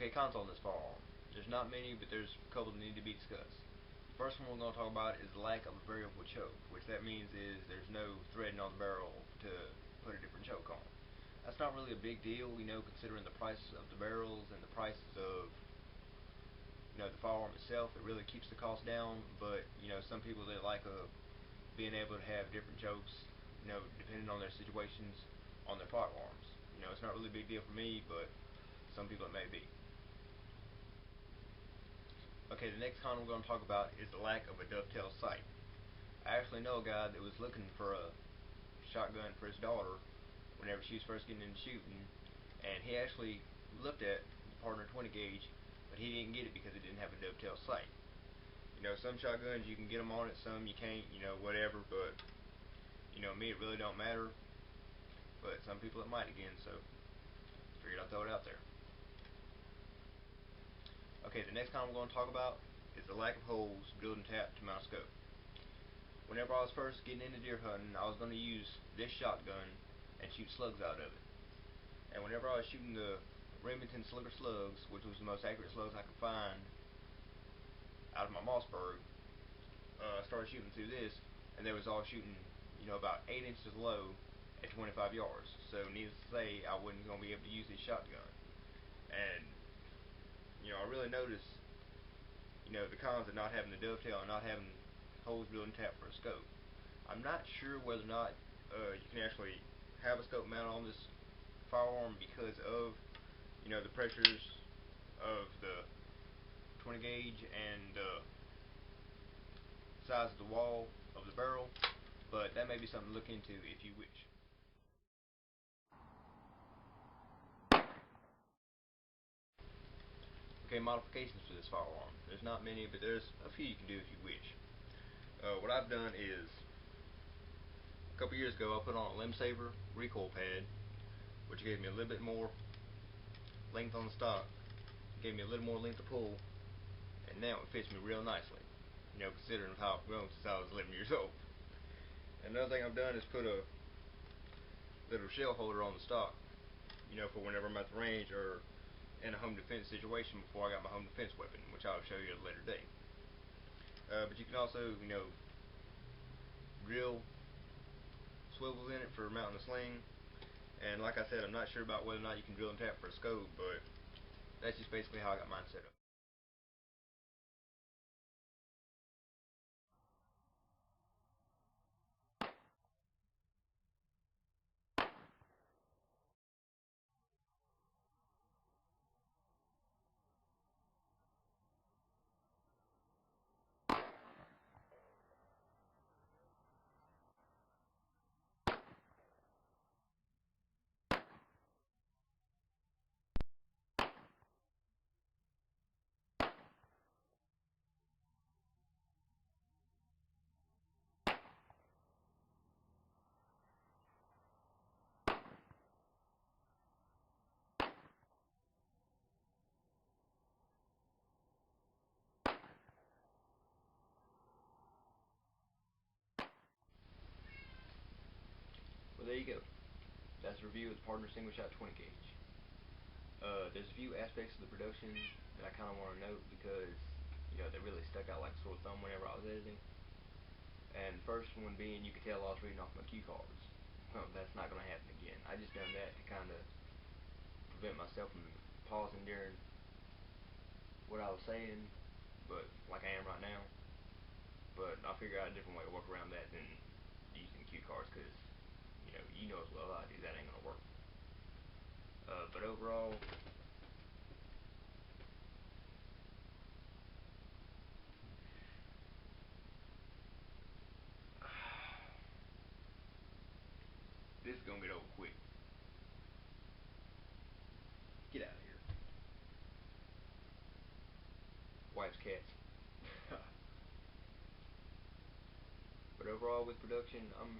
Okay, cons on this firearm. There's not many, but there's a couple that need to be discussed. The first one we're going to talk about is the lack of a variable choke, which that means is there's no threading on the barrel to put a different choke on. That's not really a big deal, considering the price of the barrels and the prices of the firearm itself. It really keeps the cost down, but some people that like being able to have different chokes, depending on their situations on their firearms. It's not really a big deal for me, but some people it may be. Okay, the next con we're going to talk about is the lack of a dovetail sight. I actually know a guy that was looking for a shotgun for his daughter whenever she was first getting into shooting, and he actually looked at the Pardner 20 gauge, but he didn't get it because it didn't have a dovetail sight. Some shotguns you can get them on it, some you can't, whatever, but me it really don't matter, but some people it might again, so figured I'd throw it out there. Okay, the next con we're going to talk about is the lack of holes drilled and tapped to mount a scope. Whenever I was first getting into deer hunting, I was going to use this shotgun and shoot slugs out of it. And whenever I was shooting the Remington Slugger slugs, which was the most accurate slugs I could find out of my Mossberg, I started shooting through this, and they was all shooting, about 8 inches low at 25 yards. So needless to say, I wasn't going to be able to use this shotgun. And I really noticed, the cons of not having the dovetail and not having holes drilled and tapped for a scope. I'm not sure whether or not you can actually have a scope mounted on this firearm because of, the pressures of the 20 gauge and the size of the wall of the barrel, but that may be something to look into if you wish. Okay, modifications to this firearm. There's not many, but there's a few you can do if you wish. What I've done is, a couple years ago, I put on a Limb Saver recoil pad, which gave me a little bit more length on the stock, gave me a little more length to pull, and now it fits me real nicely, considering how I've grown since I was 11 years old. Another thing I've done is put a little shell holder on the stock, for whenever I'm at the range or in a home defense situation before I got my home defense weapon, which I'll show you at a later date. But you can also, drill swivels in it for mounting the sling. And like I said, I'm not sure about whether or not you can drill and tap for a scope, but that's just basically how I got mine set up. Well, there you go. That's a review of the Pardner single shot 20 gauge. There's a few aspects of the production that I kind of want to note because they really stuck out like a sore thumb whenever I was editing. And the first one being, you could tell I was reading off my cue cards. Well, that's not going to happen again. I just done that to kind of prevent myself from pausing during what I was saying, but like I am right now. But I'll figure out a different way to work around that than using cue cards, because you know as well as I do that ain't gonna work. But overall, this is gonna get over quick. Get out of here. Wife's cats. But overall, with production, I'm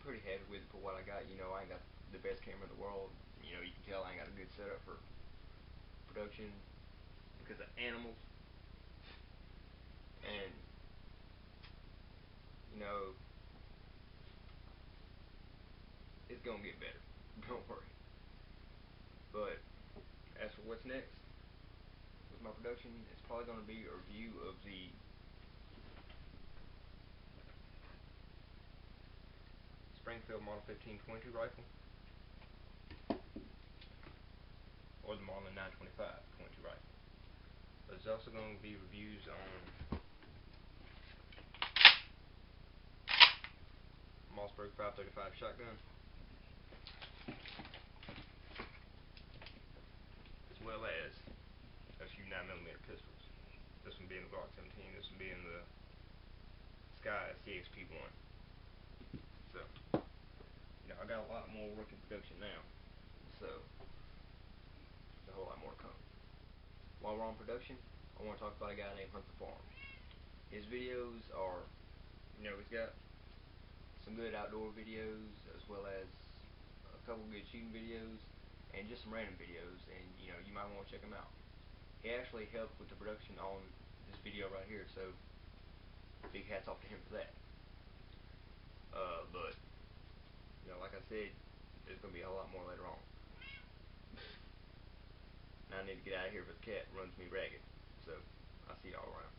pretty happy with it for what I got. I ain't got the best camera in the world. You can tell I ain't got a good setup for production because of animals. And, it's gonna get better. Don't worry. But as for what's next, to my production, it's probably going to be a review of the Springfield Model 1520 rifle, or the Marlin 925 .22 rifle. There's also going to be reviews on Mossberg 535 shotgun, as well as a few 9mm pistols. This one being the Glock 17, this one being the Sky CXP1. So, I got a lot more work in production now, so there's a whole lot more to come. While we're on production, I want to talk about a guy named Firearms. His videos are, he's got some good outdoor videos, as well as a couple good shooting videos, and just some random videos, and you might want to check him out. He actually helped with the production on this video right here, so big hats off to him for that. But like I said, there's going to be a whole lot more later on. Now I need to get out of here, but the cat runs me ragged. So I'll see y'all around.